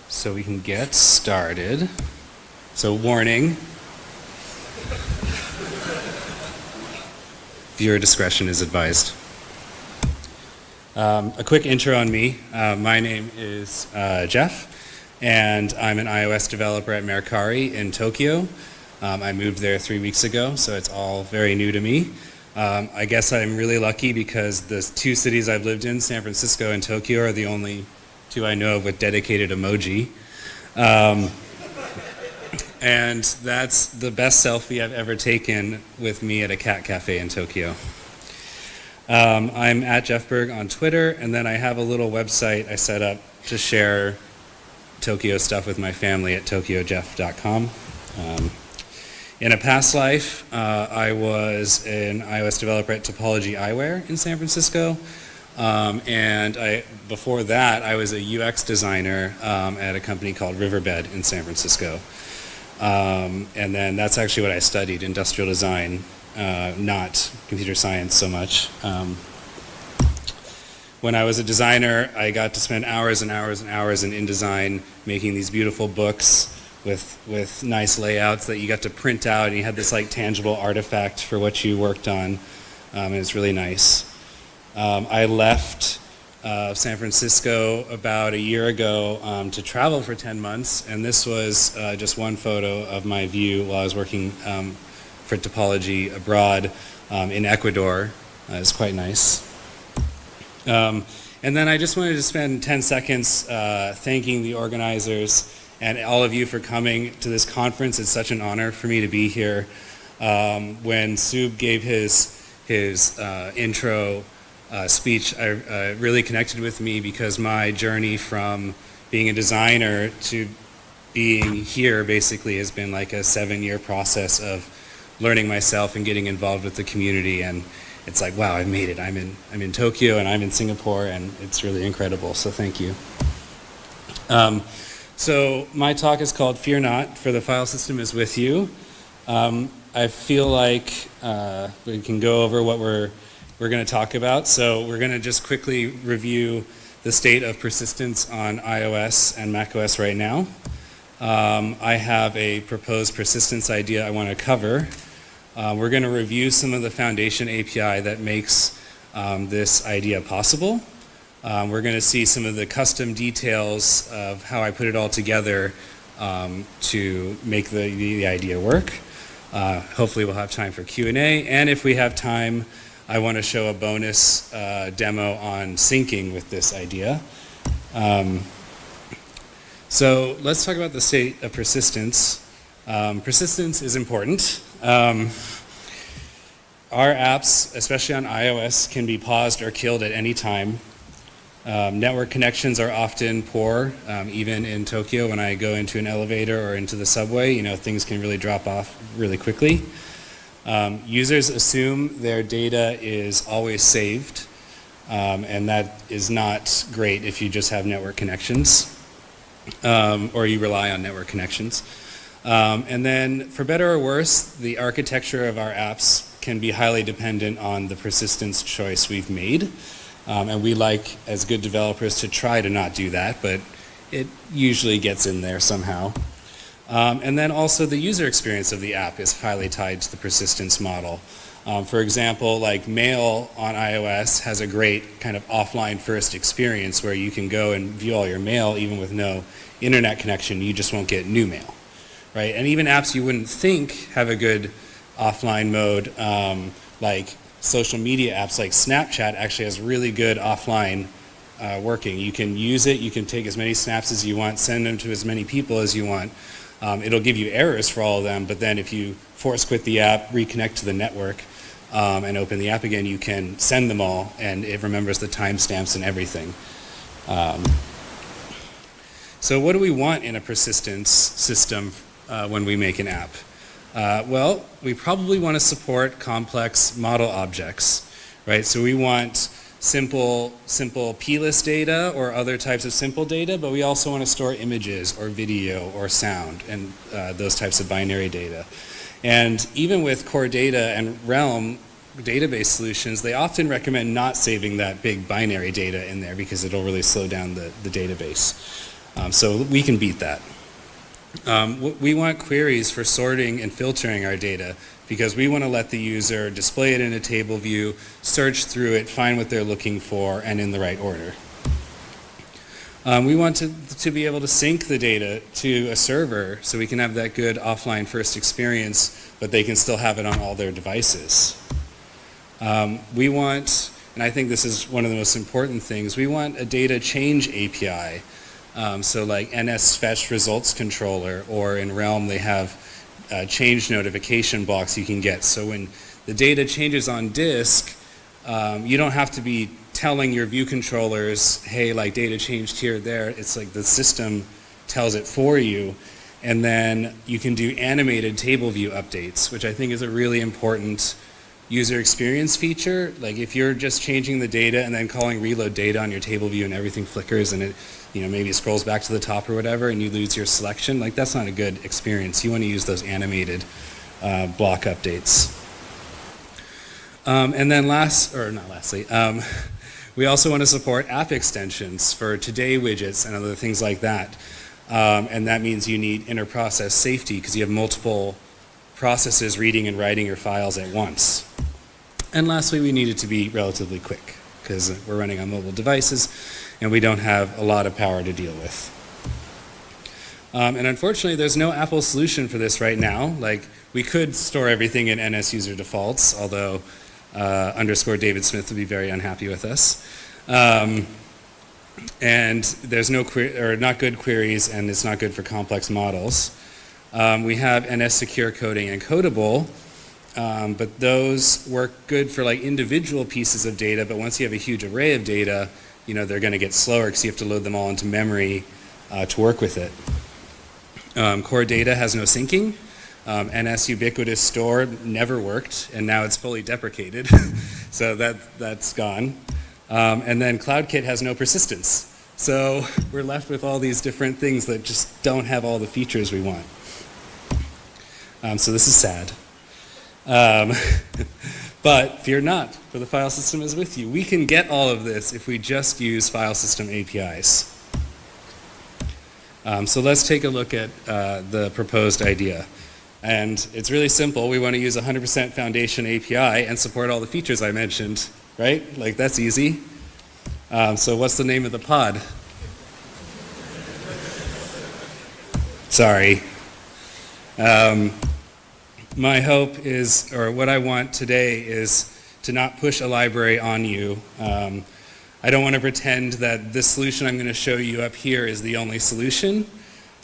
So we can get started. So warning, viewer discretion is advised. A quick intro on me. My name is Jeff, and I'm an iOS developer at Mercari in Tokyo. I moved there 3 weeks ago, so it's all very new to me. I guess I'm really lucky because the two cities I've lived in, San Francisco and Tokyo, are the only two I know of with dedicated emoji. And that's the best selfie I've ever taken with me at a cat cafe in Tokyo. I'm at Jeff Berg on Twitter, and then I have a little website I set up to share Tokyo stuff with my family at tokyojeff.com. In a past life, I was an iOS developer at Topology Eyewear in San Francisco. And before that, I was a UX designer at a company called Riverbed in San Francisco. And then that's actually what I studied, industrial design, not computer science so much. When I was a designer, I got to spend hours and hours and hours in InDesign making these beautiful books with nice layouts that you got to print out, and you had this like tangible artifact for what you worked on, and it's really nice. I left San Francisco about a year ago to travel for 10 months, and this was just one photo of my view while I was working for Topology abroad in Ecuador. It's quite nice. And then I just wanted to spend 10 seconds thanking the organizers and all of you for coming to this conference. It's such an honor for me to be here. When Sub gave his intro speech, I really connected with me because my journey from being a designer to being here basically has been like a 7-year process of learning myself and getting involved with the community, and it's like, wow, I've made it. I'm in Tokyo and I'm in Singapore, and it's really incredible, so thank you. So my talk is called Fear Not, for the file system is with you. I feel like we can go over what we're going to talk about. So we're going to just quickly review the state of persistence on iOS and macOS right now. I have a proposed persistence idea I want to cover. We're going to review some of the foundation API that makes this idea possible. We're going to see some of the custom details of how I put it all together to make the idea work. Hopefully we'll have time for Q&A, and if we have time, I want to show a bonus demo on syncing with this idea. So let's talk about the state of persistence. Persistence is important. Our apps, especially on iOS, can be paused or killed at any time. Network connections are often poor, even in Tokyo. When I go into an elevator or into the subway, things can really drop off really quickly. Users assume their data is always saved, and that is not great if you just have network connections, or you rely on network connections. And then, for better or worse, the architecture of our apps can be highly dependent on the persistence choice we've made. And we like, as good developers, to try to not do that, but it usually gets in there somehow. And then also the user experience of the app is highly tied to the persistence model. For example, like Mail on iOS has a great kind of offline first experience where you can go and view all your mail even with no internet connection. You just won't get new mail, right? And even apps you wouldn't think have a good offline mode, like social media apps like Snapchat actually has really good offline working. You can use it, you can take as many snaps as you want, send them to as many people as you want. It'll give you errors for all of them, but then if you force quit the app, reconnect to the network, and open the app again, you can send them all, and it remembers the timestamps and everything. So what do we want in a persistence system when we make an app? Well, we probably want to support complex model objects, right? So we want simple plist data or other types of simple data, but we also want to store images or video or sound and those types of binary data. And even with core data and Realm database solutions, they often recommend not saving that big binary data in there because it'll really slow down the database. So we can beat that. We want queries for sorting and filtering our data because we want to let the user display it in a table view, search through it, find what they're looking for, and in the right order. We want to be able to sync the data to a server so we can have that good offline first experience, but they can still have it on all their devices. We want, and I think this is one of the most important things, we want a data change API. So like NS fetch results controller, or in Realm they have change notification blocks you can get. So when the data changes on disk, you don't have to be telling your view controllers, hey, like data changed here or there. It's like the system tells it for you. And then you can do animated table view updates, which I think is a really important user experience feature. Like if you're just changing the data and then calling reload data on your table view and everything flickers and it, maybe it scrolls back to the top or whatever and you lose your selection, like that's not a good experience. You want to use those animated block updates. And then lastly, we also want to support app extensions for today widgets and other things like that. And that means you need interprocess safety because you have multiple processes reading and writing your files at once. And lastly, we need it to be relatively quick because we're running on mobile devices and we don't have a lot of power to deal with. And unfortunately, there's no Apple solution for this right now. Like we could store everything in NS user defaults, although _ David Smith would be very unhappy with us. And there's not good queries, and it's not good for complex models. We have NS secure coding and codable, but those work good for like individual pieces of data, but once you have a huge array of data, they're going to get slower because you have to load them all into memory to work with it. Core data has no syncing. NS ubiquitous store never worked, and now it's fully deprecated, so that's gone. And then CloudKit has no persistence. So we're left with all these different things that just don't have all the features we want. So this is sad. But fear not, for the file system is with you. We can get all of this if we just use file system APIs. So let's take a look at the proposed idea. And it's really simple. We want to use 100% Foundation API and support all the features I mentioned, right? Like that's easy. So what's the name of the pod? Sorry. My hope is, or what I want today is to not push a library on you. I don't want to pretend that this solution I'm going to show you up here is the only solution.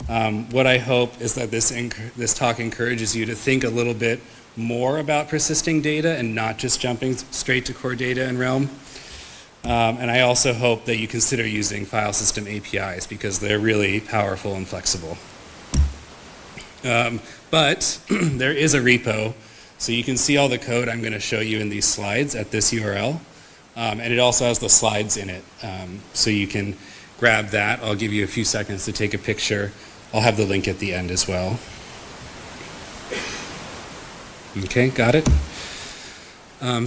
What I hope is that this talk encourages you to think a little bit more about persisting data and not just jumping straight to core data in Realm. And I also hope that you consider using file system APIs because they're really powerful and flexible. But there is a repo, so you can see all the code I'm going to show you in these slides at this URL. And it also has the slides in it, so you can grab that. I'll give you a few seconds to take a picture. I'll have the link at the end as well. Okay, got it?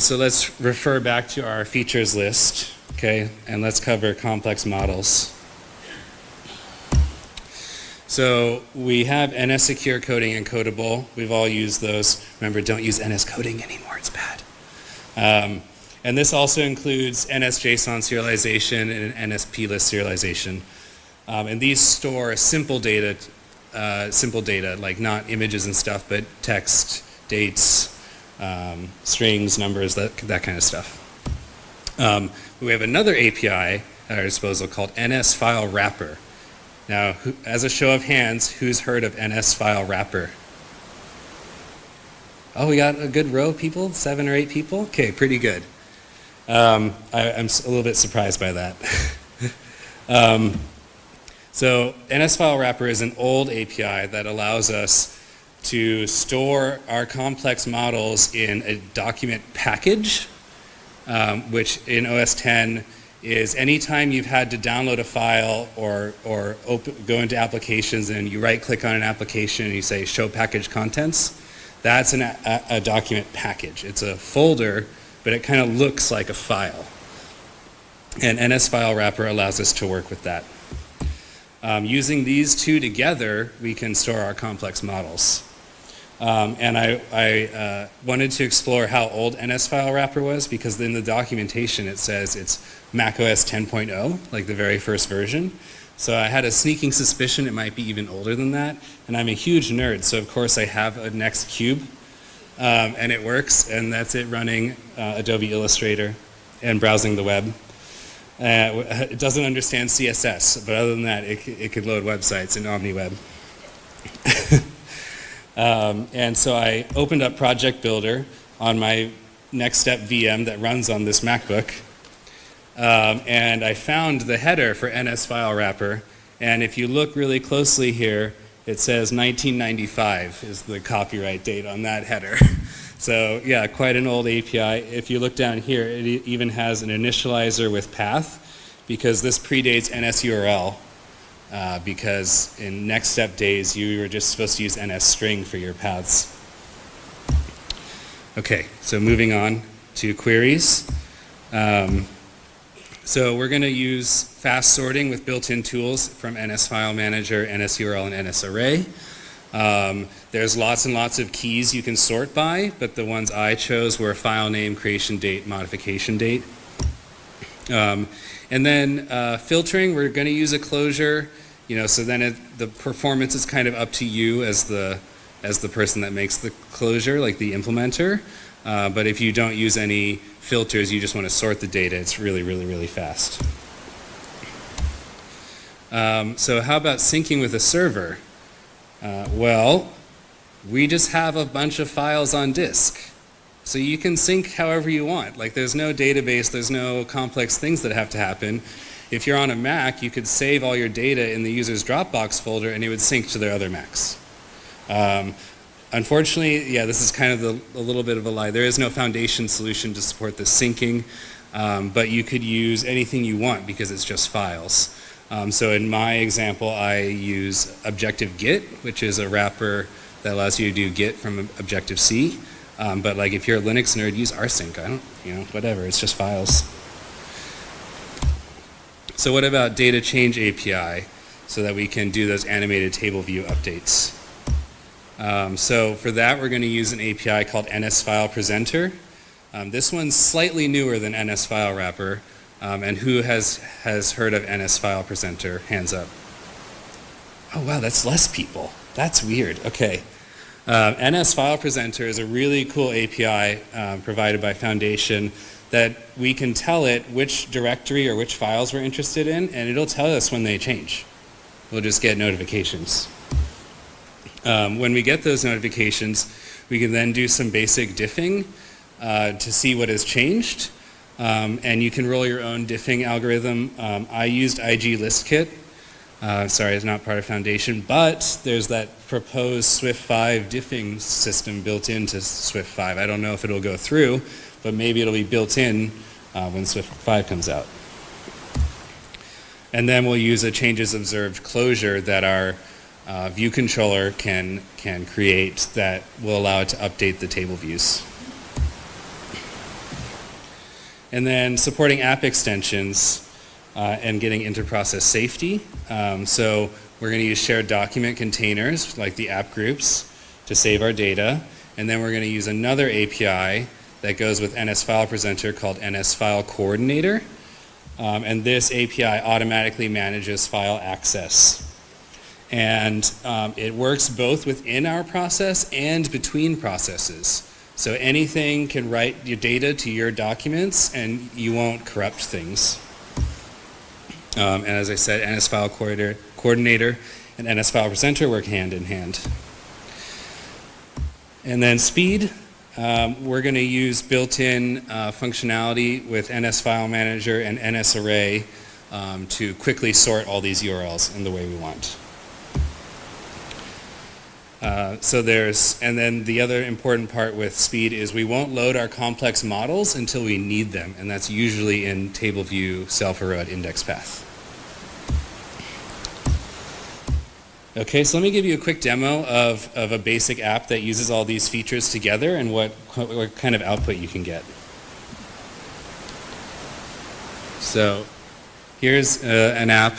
So let's refer back to our features list, okay, and let's cover complex models. So we have NS secure coding and codable. We've all used those. Remember, don't use NS coding anymore, it's bad. And this also includes NS JSON serialization and NS plist serialization. And these store simple data, like not images and stuff, but text, dates, strings, numbers, that kind of stuff. We have another API at our disposal called NS file wrapper. Now, as a show of hands, who's heard of NS file wrapper? Oh, we got a good row of people, 7 or 8 people? Okay, pretty good. I'm a little bit surprised by that. So NS file wrapper is an old API that allows us to store our complex models in a document package, which in OS X is anytime you've had to download a file or go into applications and you right click on an application and you say show package contents, that's a document package. It's a folder, but it kind of looks like a file. And NS file wrapper allows us to work with that. Using these two together, we can store our complex models. And I wanted to explore how old NS file wrapper was, because in the documentation it says it's macOS 10.0, like the very first version. So I had a sneaking suspicion it might be even older than that, and I'm a huge nerd, so of course I have a NextCube, and it works, and that's it running Adobe Illustrator and browsing the web. It doesn't understand CSS, but other than that, it could load websites in OmniWeb. And so I opened up Project Builder on my NextStep VM that runs on this MacBook, and I found the header for NS file wrapper, and if you look really closely here, it says 1995 is the copyright date on that header. So yeah, quite an old API. If you look down here, it even has an initializer with path, because this predates NSURL. Because in NextStep days, you were just supposed to use NSString for your paths. Okay, so moving on to queries. So we're going to use fast sorting with built-in tools from NS File Manager, NSURL, and NSArray. There's lots and lots of keys you can sort by, but the ones I chose were file name, creation date, modification date. And then filtering, we're going to use a closure, so then the performance is kind of up to you as the person that makes the closure, like the implementer. But if you don't use any filters, you just want to sort the data, it's really, really, really fast. So how about syncing with a server? Well, we just have a bunch of files on disk. So you can sync however you want. Like there's no database, there's no complex things that have to happen. If you're on a Mac, you could save all your data in the user's Dropbox folder and it would sync to their other Macs. Unfortunately, yeah, this is kind of a little bit of a lie. There is no foundation solution to support this syncing, but you could use anything you want because it's just files. So in my example, I use Objective-Get, which is a wrapper that allows you to do Git from Objective-C. But like if you're a Linux nerd, use rsync. I don't, whatever, it's just files. So what about data change API so that we can do those animated table view updates? So for that, we're going to use an API called NS File Presenter. This one's slightly newer than NS File Wrapper. And who has heard of NS File Presenter? Hands up. Oh wow, that's less people. That's weird. Okay. NS File Presenter is a really cool API provided by Foundation that we can tell it which directory or which files we're interested in, and it'll tell us when they change. We'll just get notifications. When we get those notifications, we can then do some basic diffing to see what has changed. And you can roll your own diffing algorithm. I used IGListKit. Sorry, it's not part of Foundation, but there's that proposed Swift 5 diffing system built into Swift 5. I don't know if it'll go through, but maybe it'll be built in when Swift 5 comes out. And then we'll use a changes observed closure that our view controller can create that will allow it to update the table views. And then supporting app extensions and getting interprocess safety. So we're going to use shared document containers like the app groups to save our data. And then we're going to use another API that goes with NS File Presenter called NS File Coordinator. And this API automatically manages file access. And it works both within our process and between processes. So anything can write your data to your documents and you won't corrupt things. And as I said, NS File Coordinator and NS File Presenter work hand in hand. And then speed, we're going to use built-in functionality with NS File Manager and NSArray to quickly sort all these URLs in the way we want. And then the other important part with speed is we won't load our complex models until we need them, and that's usually in table view self-erode index path. Okay, so let me give you a quick demo of a basic app that uses all these features together and what kind of output you can get. So here's an app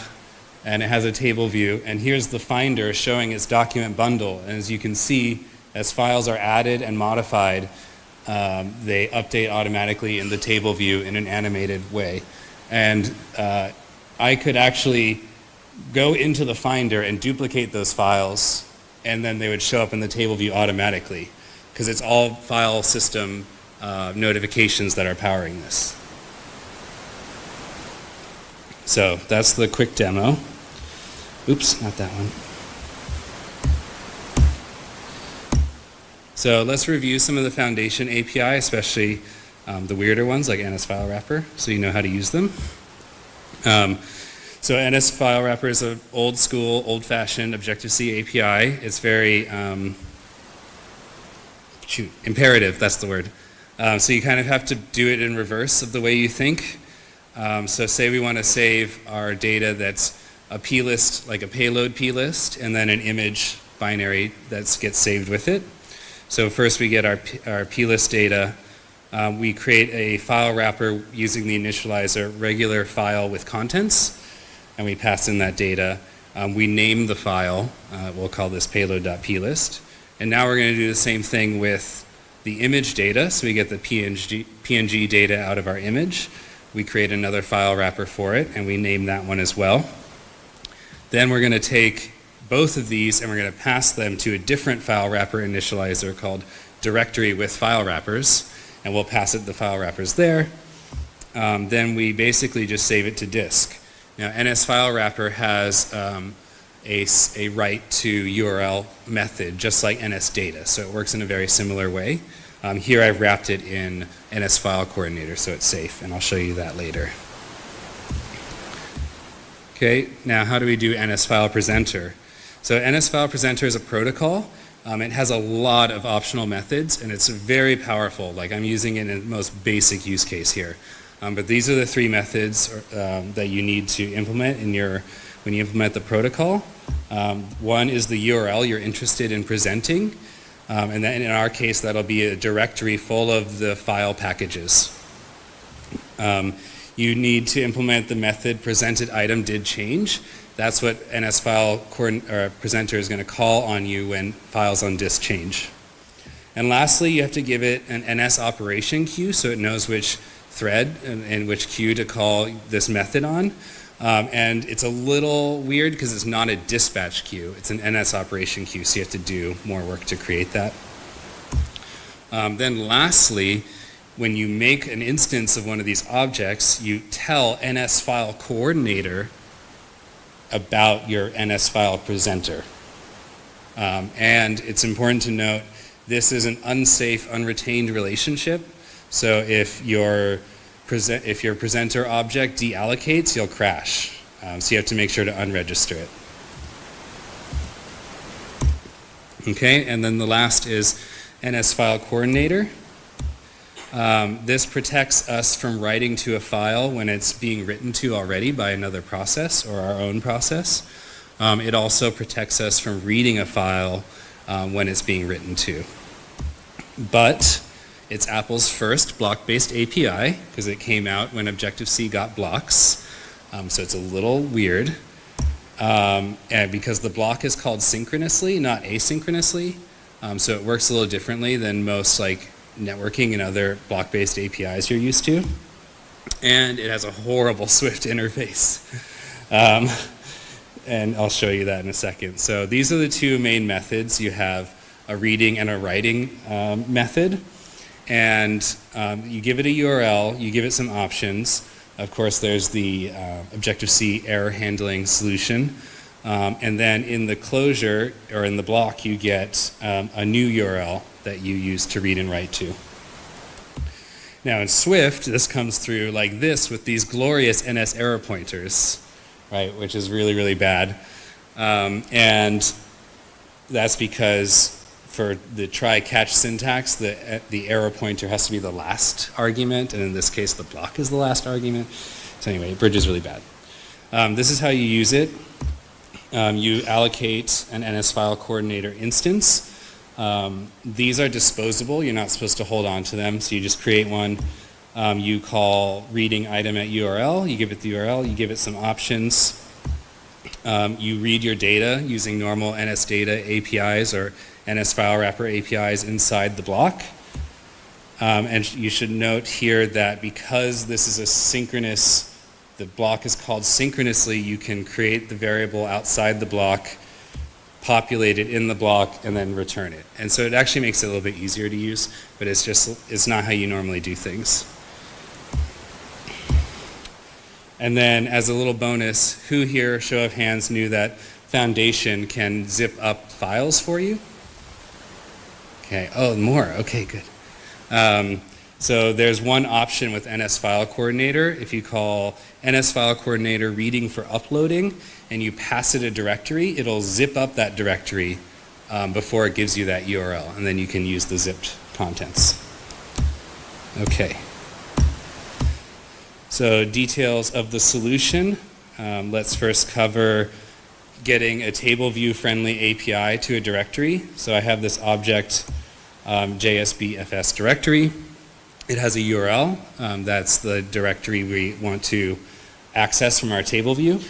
and it has a table view, and here's the Finder showing its document bundle. And as you can see, as files are added and modified, they update automatically in the table view in an animated way. And I could actually go into the Finder and duplicate those files, and then they would show up in the table view automatically, because it's all file system notifications that are powering this. So that's the quick demo. Oops, not that one. So let's review some of the foundation API, especially the weirder ones like NS File Wrapper, so you know how to use them. So NS File Wrapper is an old school, old-fashioned Objective-C API. It's very imperative, that's the word. So you kind of have to do it in reverse of the way you think. So say we want to save our data that's a plist, like a payload plist, and then an image binary that gets saved with it. So first we get our plist data. We create a file wrapper using the initializer regular file with contents, and we pass in that data. We name the file. We'll call this payload.plist. And now we're going to do the same thing with the image data. So we get the PNG data out of our image. We create another file wrapper for it, and we name that one as well. Then we're going to take both of these and we're going to pass them to a different file wrapper initializer called directory with file wrappers, and we'll pass it the file wrappers there. Then we basically just save it to disk. Now NS File Wrapper has a write to URL method just like NS Data, so it works in a very similar way. Here I've wrapped it in NS File Coordinator so it's safe, and I'll show you that later. Okay, now how do we do NS File Presenter? So NS File Presenter is a protocol. It has a lot of optional methods, and it's very powerful. Like I'm using it in the most basic use case here. But these are the three methods that you need to implement in when you implement the protocol. One is the URL you're interested in presenting, and then in our case that'll be a directory full of the file packages. You need to implement the method presented item did change. That's what NS File Presenter is going to call on you when files on disk change. And lastly, you have to give it an NS operation queue so it knows which thread and which queue to call this method on. And it's a little weird because it's not a dispatch queue, it's an NS operation queue, so you have to do more work to create that. Then lastly, when you make an instance of one of these objects, you tell NS File Coordinator about your NS File Presenter. And it's important to note this is an unsafe, unretained relationship. So if your presenter object deallocates, you'll crash. So you have to make sure to unregister it. Okay, and then the last is NS File Coordinator. This protects us from writing to a file when it's being written to already by another process or our own process. It also protects us from reading a file when it's being written to. But it's Apple's first block-based API because it came out when Objective-C got blocks. So it's a little weird. And because the block is called synchronously, not asynchronously. So it works a little differently than most like networking and other block-based APIs you're used to. And it has a horrible Swift interface. And I'll show you that in a second. So these are the two main methods. You have a reading and a writing method. And you give it a URL, you give it some options. Of course, there's the Objective-C error handling solution. And then in the closure, or in the block, you get a new URL that you use to read and write to. Now in Swift, this comes through like this with these glorious NS error pointers, right, which is really, really bad. And that's because for the try-catch syntax, the error pointer has to be the last argument, and in this case, the block is the last argument. So anyway, Bridge is really bad. This is how you use it. You allocate an NS File Coordinator instance. These are disposable. You're not supposed to hold on to them, so you just create one. You call reading item at URL. You give it the URL. You give it some options. You read your data using normal NS data APIs or NS file wrapper APIs inside the block. And you should note here that because this is a synchronous, the block is called synchronously, you can create the variable outside the block, populate it in the block, and then return it. And so it actually makes it a little bit easier to use, but it's not how you normally do things. And then as a little bonus, who here, show of hands, knew that Foundation can zip up files for you? Okay, oh, more, okay, good. So there's one option with NS File Coordinator. If you call NS File Coordinator reading for uploading and you pass it a directory, it'll zip up that directory before it gives you that URL, and then you can use the zipped contents. Okay. So details of the solution. Let's first cover getting a table view friendly API to a directory. So I have this object JSBFS directory. It has a URL. That's the directory we want to access from our table view.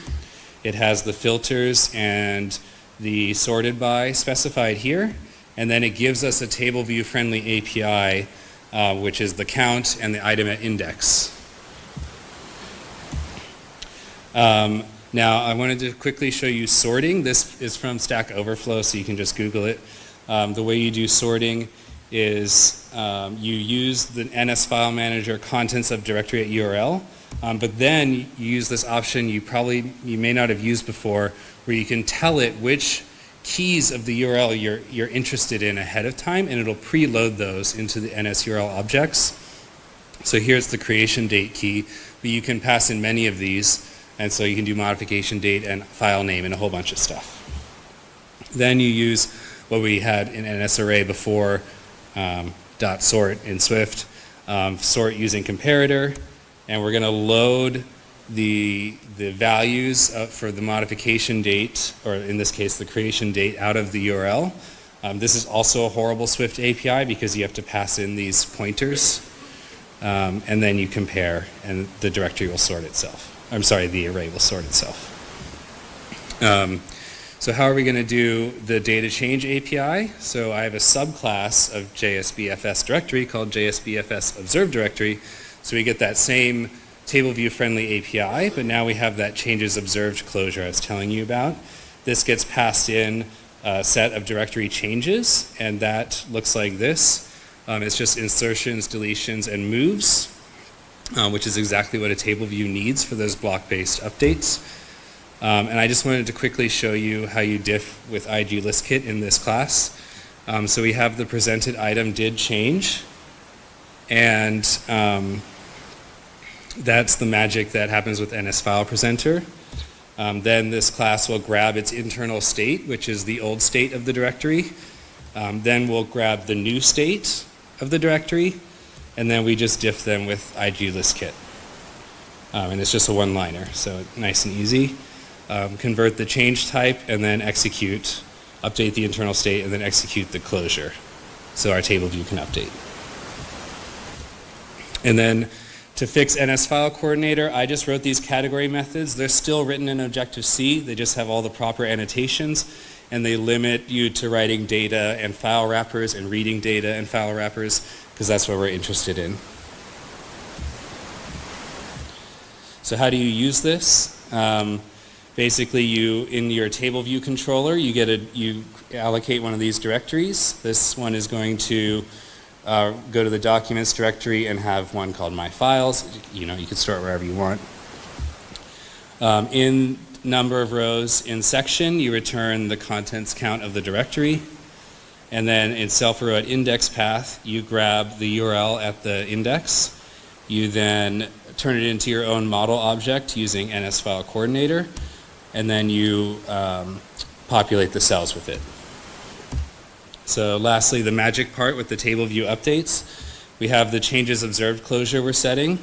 It has the filters and the sorted by specified here. And then it gives us a table view friendly API, which is the count and the item at index. Now I wanted to quickly show you sorting. This is from Stack Overflow, so you can just Google it. The way you do sorting is you use the NS file manager contents of directory at URL, but then you use this option you may not have used before, where you can tell it which keys of the URL you're interested in ahead of time, and it'll preload those into the NS URL objects. So here's the creation date key, but you can pass in many of these. And so you can do modification date and file name and a whole bunch of stuff. Then you use what we had in NSArray before, .sort in Swift, sort using comparator, and we're going to load the values for the modification date, or in this case the creation date, out of the URL. This is also a horrible Swift API because you have to pass in these pointers, and then you compare, and the directory will sort itself. I'm sorry, the array will sort itself. So how are we going to do the data change API? So I have a subclass of JSBFS directory called JSBFS observed directory. So we get that same table view friendly API, but now we have that changes observed closure I was telling you about. This gets passed in a set of directory changes, and that looks like this. It's just insertions, deletions, and moves. Which is exactly what a table view needs for those block-based updates. And I just wanted to quickly show you how you diff with IGListKit in this class. So we have the presented item did change, and that's the magic that happens with NS File Presenter. Then this class will grab its internal state, which is the old state of the directory. Then we'll grab the new state of the directory, and then we just diff them with IGListKit. And it's just a one-liner, so nice and easy. Convert the change type, and then execute, update the internal state, and then execute the closure, so our table view can update. And then to fix NS File Coordinator, I just wrote these category methods. They're still written in Objective-C. They just have all the proper annotations, and they limit you to writing data and file wrappers and reading data and file wrappers, because that's what we're interested in. So how do you use this? Basically, in your table view controller, you allocate one of these directories. This one is going to go to the documents directory and have one called My Files. You can store it wherever you want. In number of rows in section, you return the contents count of the directory. And then in self-row at index path, you grab the URL at the index. You then turn it into your own model object using NS File Coordinator. And then you populate the cells with it. So lastly, the magic part with the table view updates. We have the changes observed closure we're setting.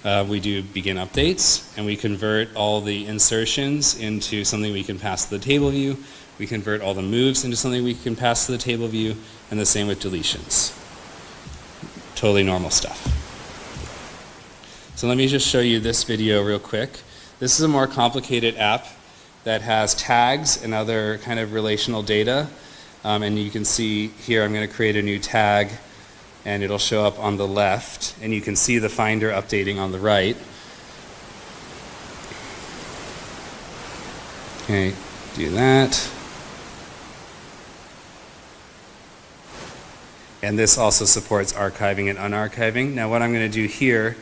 We do begin updates, and we convert all the insertions into something we can pass to the table view. We convert all the moves into something we can pass to the table view, and the same with deletions. Totally normal stuff. So let me just show you this video real quick. This is a more complicated app that has tags and other kind of relational data. And you can see here I'm going to create a new tag, and it'll show up on the left, and you can see the Finder updating on the right. Okay, do that. And this also supports archiving and unarchiving. Now what I'm going to do here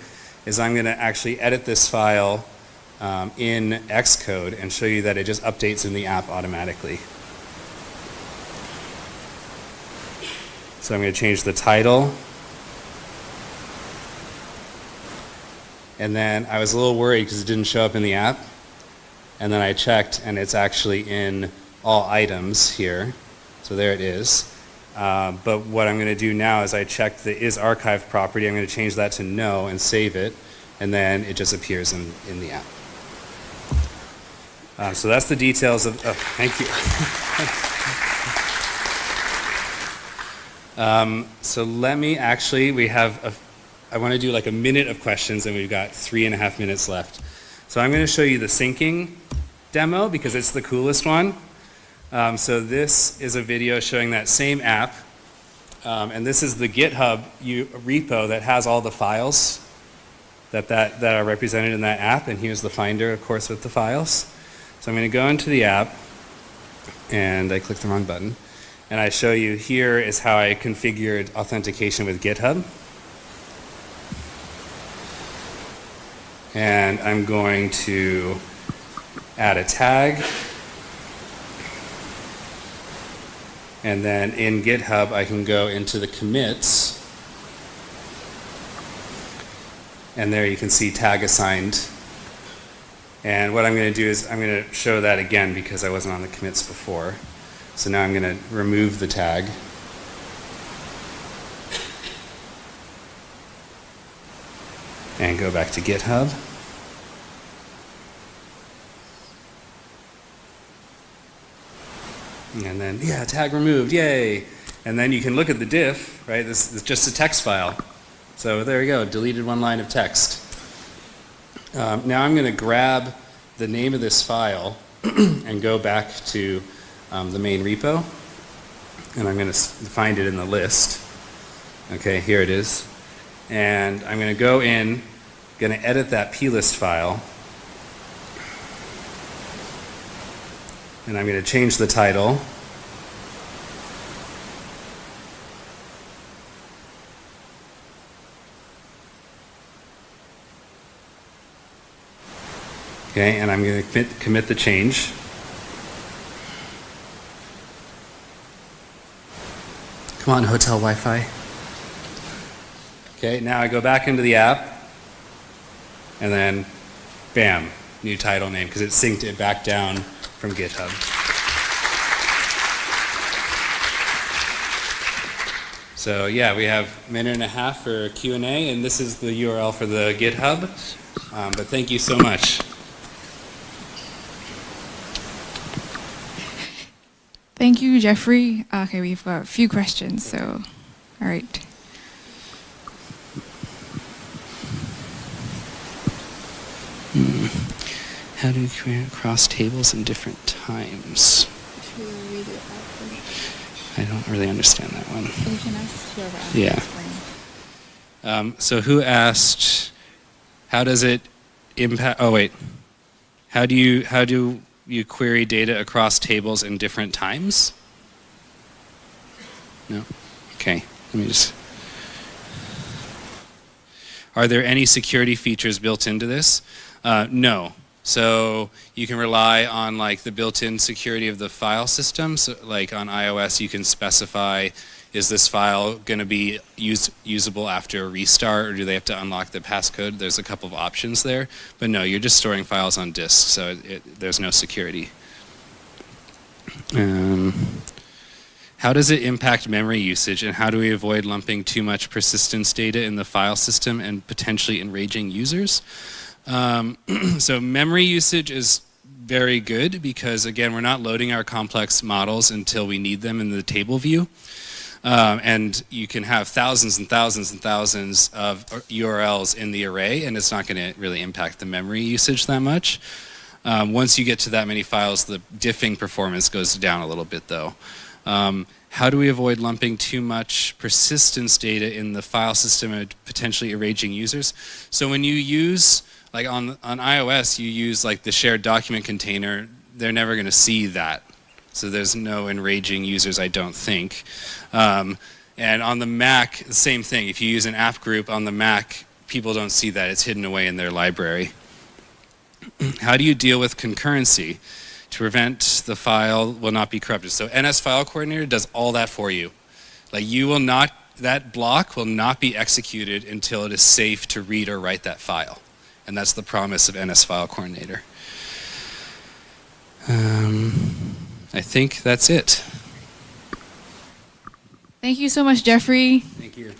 is I'm going to actually edit this file in Xcode and show you that it just updates in the app automatically. So I'm going to change the title. And then I was a little worried because it didn't show up in the app. And then I checked, and it's actually in all items here. So there it is. But what I'm going to do now is I checked the is archived property. I'm going to change that to no and save it. And then it just appears in the app. So that's the details of, oh, thank you. So let me actually, I want to do like a minute of questions, and we've got 3.5 minutes left. So I'm going to show you the syncing demo because it's the coolest one. So this is a video showing that same app, and this is the GitHub repo that has all the files that are represented in that app, and here's the Finder, of course, with the files. So I'm going to go into the app, and I clicked the wrong button. And I show you here is how I configured authentication with GitHub. And I'm going to add a tag. And then in GitHub, I can go into the commits. And there you can see tag assigned. And what I'm going to do is I'm going to show that again because I wasn't on the commits before. So now I'm going to remove the tag. And go back to GitHub. And then, yeah, tag removed, yay. And then you can look at the diff, right? This is just a text file. So there you go, deleted one line of text. Now I'm going to grab the name of this file and go back to the main repo, and I'm going to find it in the list. Okay, here it is. And I'm going to go in, going to edit that plist file, and I'm going to change the title. Okay, and I'm going to commit the change. Come on, hotel Wi-Fi. Okay, now I go back into the app, and then, bam, new title name, because it synced it back down from GitHub. So yeah, we have a minute and a half for Q&A, and this is the URL for the GitHub. But thank you so much. Thank you, Jeffrey. Okay, we've got a few questions, so, all right. How do you create cross tables in different times? Should we read it out first? I don't really understand that one. You can ask whoever. Yeah. So who asked, how does it impact, oh wait, how do you query data across tables in different times? No? Okay, let me just. Are there any security features built into this? No. So you can rely on like the built-in security of the file system. So like on iOS, you can specify, is this file going to be usable after a restart, or do they have to unlock the passcode? There's a couple of options there. But no, you're just storing files on disk, so there's no security. How does it impact memory usage, and how do we avoid lumping too much persistence data in the file system and potentially enraging users? So memory usage is very good because, again, we're not loading our complex models until we need them in the table view. And you can have thousands and thousands and thousands of URLs in the array, and it's not going to really impact the memory usage that much. Once you get to that many files, the diffing performance goes down a little bit, though. How do we avoid lumping too much persistence data in the file system and potentially enraging users? So when you use, like on iOS, you use like the shared document container, they're never going to see that. So there's no enraging users, I don't think. And on the Mac, the same thing. If you use an app group on the Mac, people don't see that. It's hidden away in their library. How do you deal with concurrency to prevent the file will not be corrupted? So NS File Coordinator does all that for you. Like you will not, that block will not be executed until it is safe to read or write that file. And that's the promise of NS File Coordinator. I think that's it. Thank you so much, Jeffrey. Thank you.